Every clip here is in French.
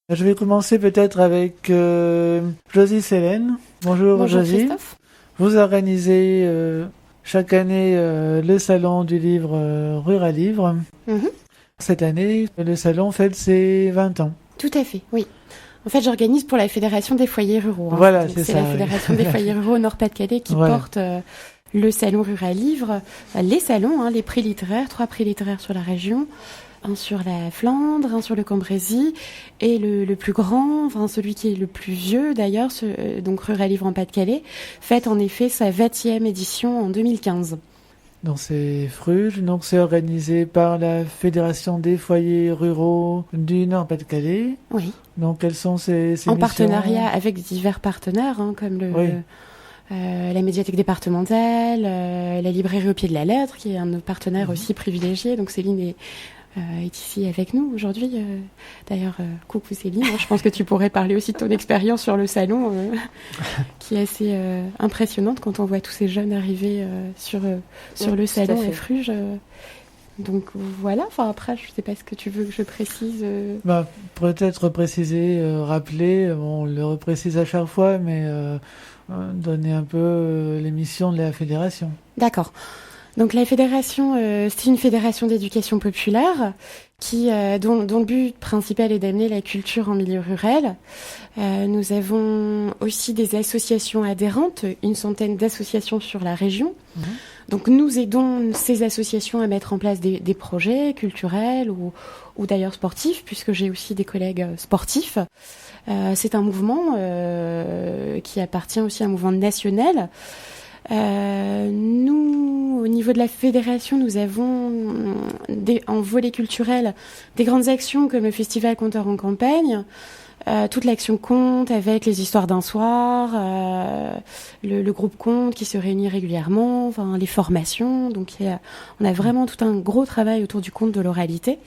Je vais commencer peut-être avec Josie Célène. Bonjour Josie. Christophe. Vous organisez chaque année le salon du livre Ruralivre. Mhm. Cette année, le salon fête ses 20 ans. Tout à fait, oui. En fait, j'organise pour la Fédération des foyers ruraux. Voilà, Donc, c'est ça. la Fédération des foyers ruraux Nord-Pas-de-Calais qui porte le salon Ruralivre, les salons, les prix littéraires, 3 prix littéraires sur la région, un sur la Flandre, un sur le Cambrésis, et le plus grand, celui qui est le plus vieux d'ailleurs, donc Ruralivre en Pas-de-Calais, fête en effet sa 20e édition en 2015. Donc c'est Fruges, donc c'est organisé par la Fédération des foyers ruraux du Nord-Pas-de-Calais. Oui. Donc quelles sont ces En missions? partenariat avec divers partenaires, comme la médiathèque départementale, la librairie au pied de la lettre, qui est un de nos partenaires aussi privilégiés. Donc Céline est ici avec nous aujourd'hui. D'ailleurs, coucou Céline, je pense que tu pourrais parler aussi de ton expérience sur le salon, qui est assez impressionnante quand on voit tous ces jeunes arriver sur le salon à Fruges. Donc voilà, après, je ne sais pas ce que tu veux que je précise. Peut-être préciser, rappeler, on le reprécise à chaque fois, mais donner un peu les missions de la fédération. D'accord. Donc la fédération, c'est une fédération d'éducation populaire dont le but principal est d'amener la culture en milieu rural. Nous avons aussi des associations adhérentes, une centaine d'associations sur la région. Mmh. Donc nous aidons ces associations à mettre en place des projets culturels ou d'ailleurs sportifs, puisque j'ai aussi des collègues sportifs. C'est un mouvement qui appartient aussi à un mouvement national. Nous, au niveau de la fédération, nous avons en volet culturel des grandes actions comme le festival Conteur en campagne, toute l'action conte avec les histoires d'un soir, le groupe conte qui se réunit régulièrement, les formations. Donc on a vraiment tout un gros travail autour du conte de l'oralité.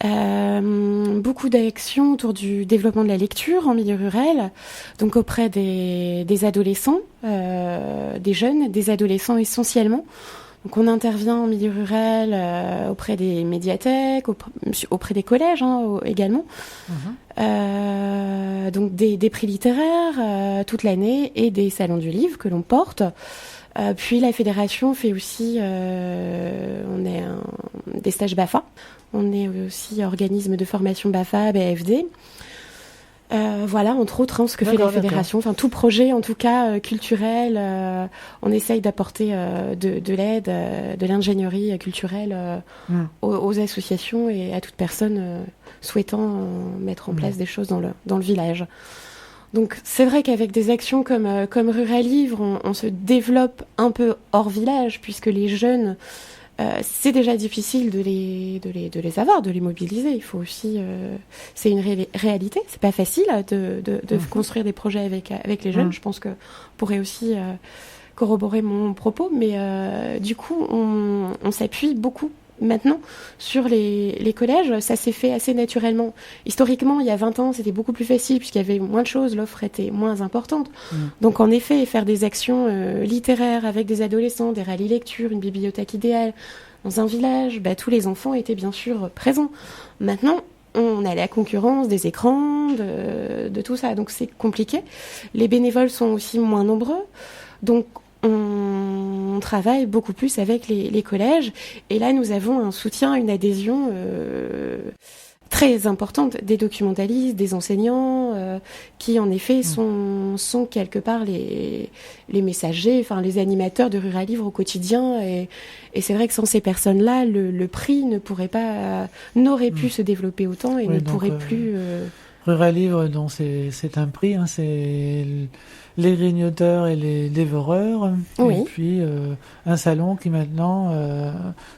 Beaucoup d'actions autour du développement de la lecture en milieu rural, donc auprès des adolescents, des jeunes, des adolescents essentiellement. Donc on intervient en milieu rural auprès des médiathèques, auprès des collèges également. Mmh. Donc des prix littéraires toute l'année et des salons du livre que l'on porte. Puis la fédération fait aussi, on est des stages BAFA. On est aussi organisme de formation BAFA, BAFD. Voilà, entre autres, ce que fait la fédération. Enfin, tout projet, en tout cas, culturel, on essaye d'apporter de l'aide, de l'ingénierie culturelle aux associations et à toute personne souhaitant mettre en place des choses dans le village. Donc, c'est vrai qu'avec des actions comme Ruralivre, on se développe un peu hors village, puisque les jeunes... c'est déjà difficile de les avoir, de les mobiliser. Il faut aussi, c'est une réalité. C'est pas facile de construire des projets avec les jeunes. Je pense que pourrait aussi corroborer mon propos, mais du coup, on s'appuie beaucoup maintenant sur les collèges. Ça s'est fait assez naturellement. Historiquement, il y a 20 ans, c'était beaucoup plus facile puisqu'il y avait moins de choses, l'offre était moins importante. Donc en effet, faire des actions littéraires avec des adolescents, des rallyes lecture, une bibliothèque idéale dans un village, tous les enfants étaient bien sûr présents. Maintenant, on a la concurrence des écrans, de tout ça, donc c'est compliqué. Les bénévoles sont aussi moins nombreux, donc on travaille beaucoup plus avec les collèges. Et là, nous avons un soutien, une adhésion très importante des documentalistes, des enseignants, qui en effet sont quelque part les messagers, les animateurs de Ruralivre au quotidien. Et c'est vrai que sans ces personnes-là, le prix n'aurait pu se développer autant et ne pourrait plus... Ruralivre, donc c'est un prix, c'est les grignoteurs et les dévoreurs. Oui. Et puis un salon qui maintenant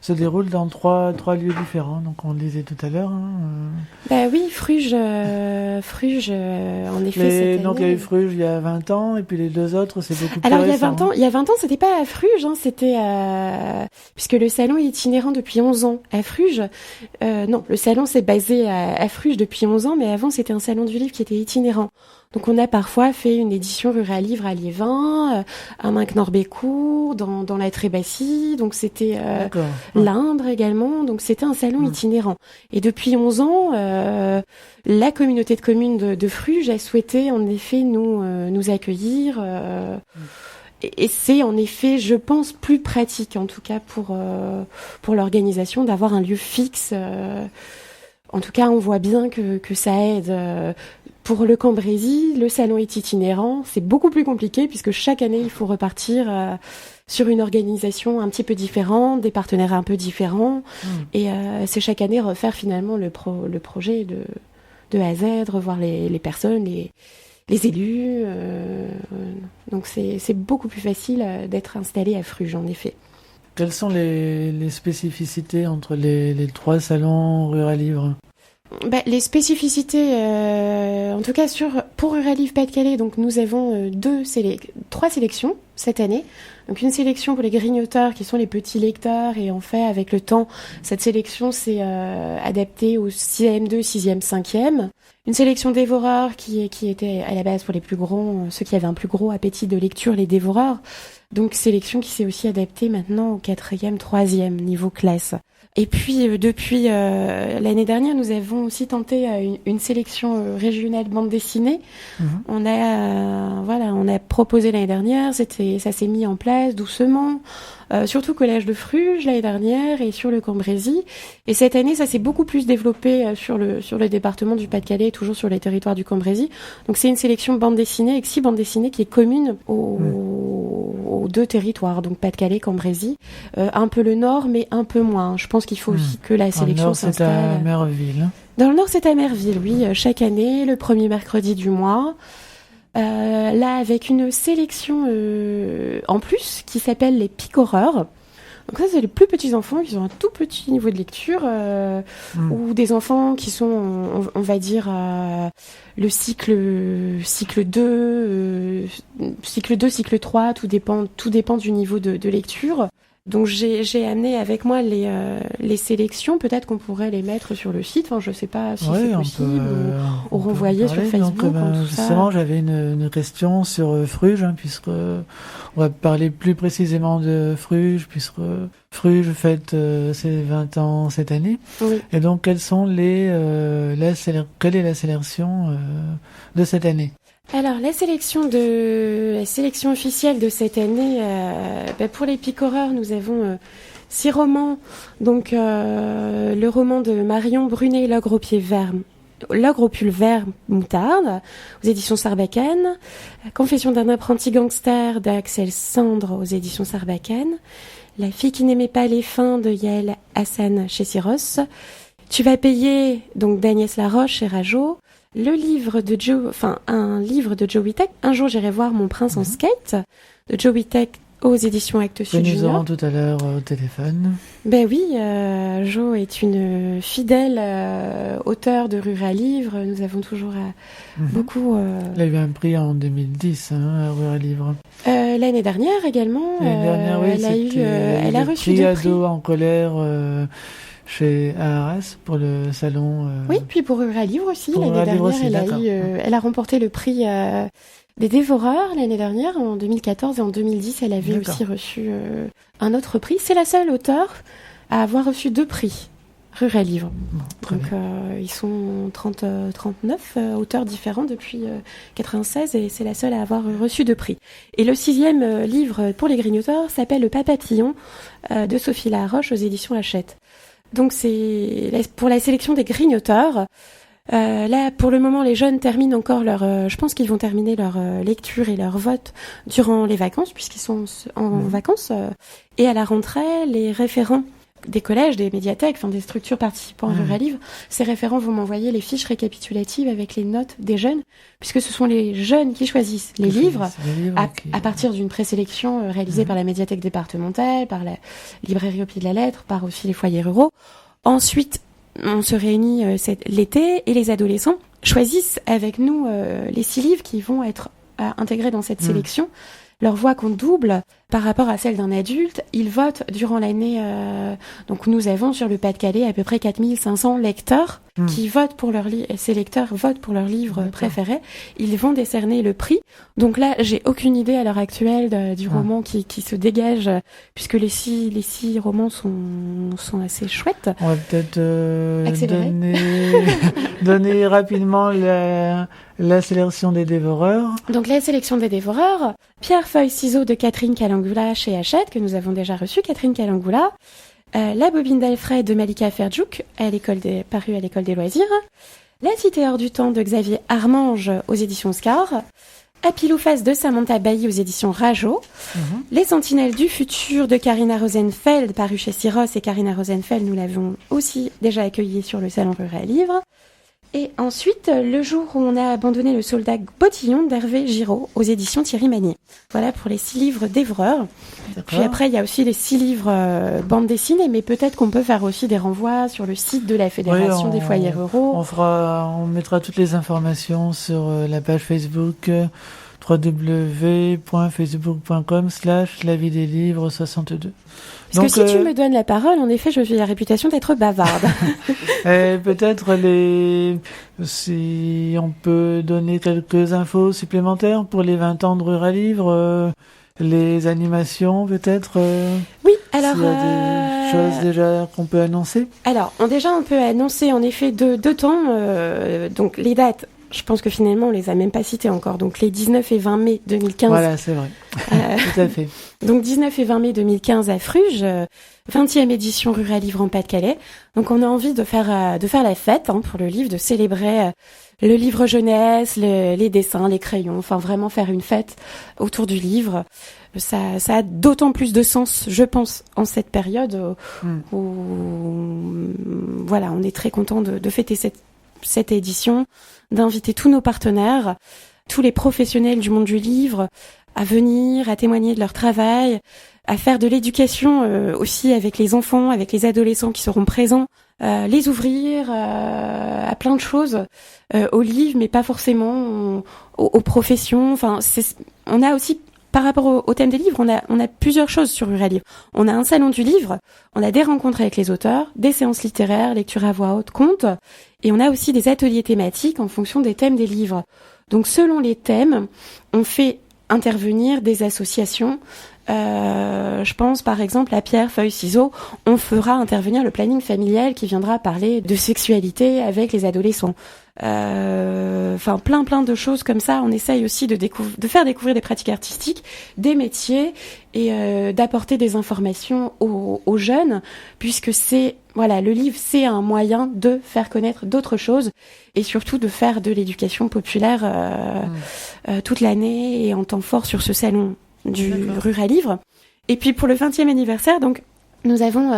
se déroule dans trois lieux différents. Donc on le disait tout à l'heure. Oui, Fruges, en effet. Donc il y a eu Fruges il y a 20 ans et puis les deux autres c'est beaucoup plus récent. Alors il y a 20 ans, c'était pas à Fruges, c'était puisque le salon est itinérant depuis 11 ans à Fruges. Non, le salon s'est basé à Fruges depuis 11 ans, mais avant c'était c'était un salon du livre qui était itinérant. Donc on a parfois fait une édition Rural Livre à Liévin, à Minck-Norbécourt, dans la Trébassie, donc c'était l'Indre également, donc c'était un salon itinérant. Et depuis 11 ans, la communauté de communes de Fruges a souhaité en effet nous accueillir. Et c'est en effet, je pense, plus pratique en tout cas pour l'organisation d'avoir un lieu fixe. En tout cas, on voit bien que ça aide. Pour le Cambrésis, le salon est itinérant. C'est beaucoup plus compliqué puisque chaque année, il faut repartir sur une organisation un petit peu différente, des partenaires un peu différents. Et c'est chaque année refaire finalement le projet de A à Z, revoir les personnes, les élus. Donc c'est beaucoup plus facile d'être installé à Fruges, en effet. Quelles sont les spécificités entre les 3 salons Rural Livre ? Les spécificités, en tout cas pour Rural Livre Pas-de-Calais, donc nous avons 3 sélections cette année. Donc une sélection pour les grignoteurs qui sont les petits lecteurs, et en fait avec le temps cette sélection s'est adaptée au CM2, 6e, 5e. Une sélection dévoreurs qui était à la base pour les plus gros, ceux qui avaient un plus gros appétit de lecture, les dévoreurs. Donc sélection qui s'est aussi adaptée maintenant au 4e, 3e niveau classe. Et puis depuis l'année dernière, nous avons aussi tenté une sélection régionale bande dessinée. On a proposé l'année dernière, ça s'est mis en place doucement, surtout au collège de Fruges l'année dernière et sur le Cambrésis. Et cette année, ça s'est beaucoup plus développé sur le département du Pas-de-Calais, toujours sur les territoires du Cambrésis. Donc c'est une sélection bande dessinée avec 6 bandes dessinées qui est commune aux 2 territoires, donc Pas-de-Calais, Cambrésis, un peu le nord, mais un peu moins. Je pense qu'il faut aussi que la sélection s'installe. Dans le nord, c'est à Merville. Dans le nord, c'est à Merville, oui, chaque année, le premier mercredi du mois. Là, avec une sélection en plus qui s'appelle les picoreurs. Donc ça, c'est les plus petits enfants qui ont un tout petit niveau de lecture, ou des enfants qui sont, on va dire, le cycle 2, cycle 3, tout dépend du niveau de lecture. Donc j'ai amené avec moi les sélections, peut-être qu'on pourrait les mettre sur le site, enfin je sais pas si c'est possible, ou renvoyer sur Facebook. Donc, justement, j'avais une question sur Fruges, puisque on va parler plus précisément de Fruges, puisque Fruges fête ses 20 ans cette année. Oui. Et donc quelles sont quelle est la sélection de cette année? Alors la sélection officielle de cette année, pour les picoreurs, nous avons 6 romans. Donc le roman de Marion Brunet, L'ogre au pull vert moutarde, aux éditions Sarbacane. Confession d'un apprenti gangster d'Axel Sandre, aux éditions Sarbacane. La fille qui n'aimait pas les fins de Yael Hassan chez Syros. Tu vas payer, donc d'Agnès Laroche chez Rajo. Un livre de Joe Wittek, Un jour j'irai voir mon prince en skate, de Joe Wittek aux éditions Actes Sud Junior. Nous aurons tout à l'heure au téléphone. Ben oui, Jo est une fidèle auteure de Rural Livre. Nous avons toujours beaucoup... Elle a eu un prix en 2010, à Rural Livre. L'année dernière également. L'année dernière, oui, elle a reçu 2 prix. Ado en colère chez Arras pour le salon. Oui, puis pour Rural Livre aussi. L'année dernière, elle a remporté le prix des dévoreurs l'année dernière, en 2014, et en 2010, elle avait aussi reçu un autre prix. C'est la seule auteure à avoir reçu 2 prix Rural Livre. Donc ils sont 39 auteurs différents depuis 96, et c'est la seule à avoir reçu 2 prix. Et le 6e livre pour les grignoteurs s'appelle Le Papatillon de Sophie Laroche aux éditions Hachette. Donc c'est pour la sélection des grignoteurs. Là, pour le moment, les jeunes terminent encore je pense qu'ils vont terminer leur lecture et leur vote durant les vacances, puisqu'ils sont en vacances. Et à la rentrée, les référents des collèges, des médiathèques, enfin des structures participant à Rural Livre, ces référents vont m'envoyer les fiches récapitulatives avec les notes des jeunes, puisque ce sont les jeunes qui choisissent les livres à partir d'une présélection réalisée par la médiathèque départementale, par la librairie au pied de la lettre, par aussi les foyers ruraux. Ensuite, on se réunit l'été, et les adolescents choisissent avec nous les 6 livres qui vont être intégrés dans cette sélection. Leur voix compte double. par rapport à celle d'un adulte. Ils votent durant l'année. Donc nous avons sur le Pas-de-Calais à peu près 4500 lecteurs qui votent pour leur livre. Ces lecteurs votent pour leur livre préféré. Ils vont décerner le prix. Donc là, j'ai aucune idée à l'heure actuelle du roman qui se dégage, puisque les six romans sont assez chouettes. On va peut-être donner rapidement la sélection des dévoreurs. Donc la sélection des dévoreurs, Pierre, feuille, ciseaux de Catherine Kalangula chez Hachette, que nous avons déjà reçu, Catherine Kalangula. La bobine d'Alfred de Malika Ferjouk, paru à l'école des loisirs. La cité hors du temps de Xavier Armange aux éditions Scar. À pile ou face de Samantha Bailly aux éditions Rajo. Les Sentinelles du futur de Carina Rosenfeld, paru chez Syros, et Carina Rosenfeld, nous l'avions aussi déjà accueillie sur le Salon Rural Livre. Et ensuite, le jour où on a abandonné le soldat Bottillon d'Hervé Giraud aux éditions Thierry Magnier. Voilà pour les 6 livres dévoreurs. Puis après, il y a aussi les 6 livres bande dessinée, mais peut-être qu'on peut faire aussi des renvois sur le site de la Fédération des foyers ruraux. On mettra toutes les informations sur la page Facebook www.facebook.com/la vie des livres 62. Parce que si tu me donnes la parole, en effet, j'ai la réputation d'être bavarde. Peut-être si on peut donner quelques infos supplémentaires pour les 20 ans de Rural Livre, les animations peut-être. Oui, alors. S'il y a des choses déjà qu'on peut annoncer. Alors, on peut annoncer en effet deux temps. Donc les dates. Je pense que finalement, on les a même pas citées encore. Donc, les 19 et 20 mai 2015. Voilà, c'est vrai. Tout à fait. Donc, 19 et 20 mai 2015 à Fruges, 20e édition Rural Livre en Pas-de-Calais. Donc, on a envie de faire la fête, pour le livre, de célébrer le livre jeunesse, les dessins, les crayons. Enfin, vraiment faire une fête autour du livre. Ça a d'autant plus de sens, je pense, en cette période où voilà, on est très content de fêter cette édition, d'inviter tous nos partenaires, tous les professionnels du monde du livre à venir, à témoigner de leur travail, à faire de l'éducation aussi avec les enfants, avec les adolescents qui seront présents, les ouvrir à plein de choses, aux livres, mais pas forcément aux professions. Enfin, on a aussi, par rapport au thème des livres, on a plusieurs choses sur Rural Livre. On a un salon du livre, on a des rencontres avec les auteurs, des séances littéraires, lecture à voix haute, contes, et on a aussi des ateliers thématiques en fonction des thèmes des livres. Donc selon les thèmes, on fait intervenir des associations. Je pense par exemple à Pierre, feuille, ciseaux. On fera intervenir le planning familial qui viendra parler de sexualité avec les adolescents. Enfin plein de choses comme ça. On essaye aussi de faire découvrir des pratiques artistiques, des métiers et d'apporter des informations aux jeunes, puisque le livre c'est un moyen de faire connaître d'autres choses et surtout de faire de l'éducation populaire toute l'année et en temps fort sur ce salon du Rural Livre. Et puis pour le 20e anniversaire, donc nous avons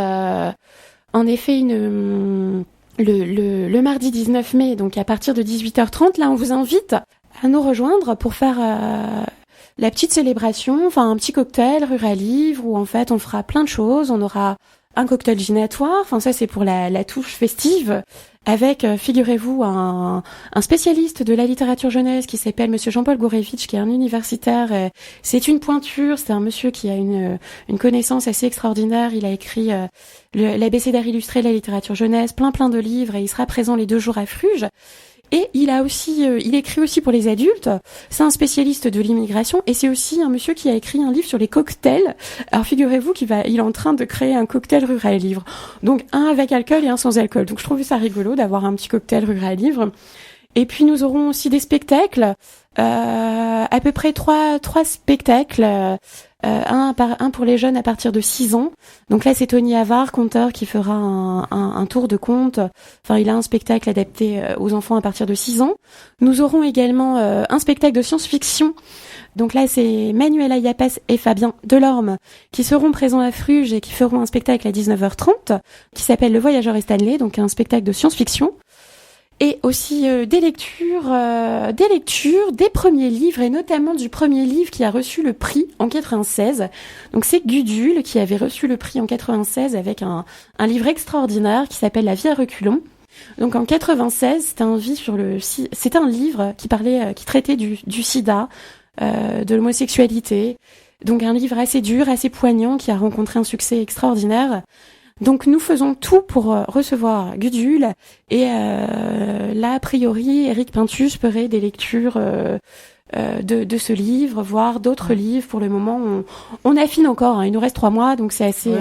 en effet le mardi 19 mai, donc à partir de 18h30, là on vous invite à nous rejoindre pour faire la petite célébration, enfin un petit cocktail Rural Livre où en fait on fera plein de choses. On aura un cocktail ginatoire, enfin ça c'est pour la touche festive, avec, figurez-vous, un spécialiste de la littérature jeunesse qui s'appelle Monsieur Jean-Paul Gourevitch, qui est un universitaire. C'est une pointure, c'est un monsieur qui a une connaissance assez extraordinaire. Il a écrit l'abécédaire illustré de la littérature jeunesse, plein de livres, et il sera présent les 2 jours à Fruges. Et il écrit aussi pour les adultes. C'est un spécialiste de l'immigration et c'est aussi un monsieur qui a écrit un livre sur les cocktails. Alors figurez-vous il est en train de créer un cocktail Rural Livre. Donc un avec alcool et un sans alcool. Donc je trouvais ça rigolo d'avoir un petit cocktail Rural Livre. Et puis nous aurons aussi des spectacles, à peu près trois spectacles, un pour les jeunes à partir de 6 ans. Donc là c'est Tony Havard, conteur, qui fera un tour de conte. Enfin il a un spectacle adapté aux enfants à partir de 6 ans. Nous aurons également un spectacle de science-fiction. Donc là c'est Manuela Yapas et Fabien Delorme qui seront présents à Fruges et qui feront un spectacle à 19h30 qui s'appelle Le Voyageur et Stanley, donc un spectacle de science-fiction. Et aussi des lectures, des premiers livres, et notamment du premier livre qui a reçu le prix en 96. Donc c'est Gudule qui avait reçu le prix en 96 avec un livre extraordinaire qui s'appelle La vie à reculons. Donc en 96, c'était un livre qui traitait du sida, de l'homosexualité, Donc un livre assez dur, assez poignant, qui a rencontré un succès extraordinaire. Donc nous faisons tout pour recevoir Gudule, et là, a priori, Éric Pintus ferait des lectures de ce livre, voire d'autres livres. Pour le moment, on affine encore, hein. Il nous reste 3 mois, donc c'est assez,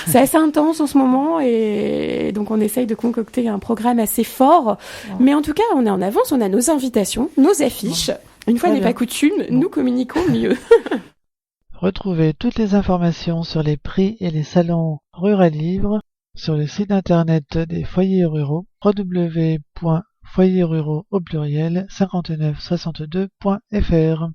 c'est assez intense en ce moment, et donc on essaye de concocter un programme assez fort. Mais en tout cas, on est en avance, on a nos invitations, nos affiches. Une fois n'est pas coutume, nous communiquons mieux. Retrouvez toutes les informations sur les prix et les salons Rural Livre sur le site internet des foyers ruraux www.foyersruraux au pluriel 5962.fr.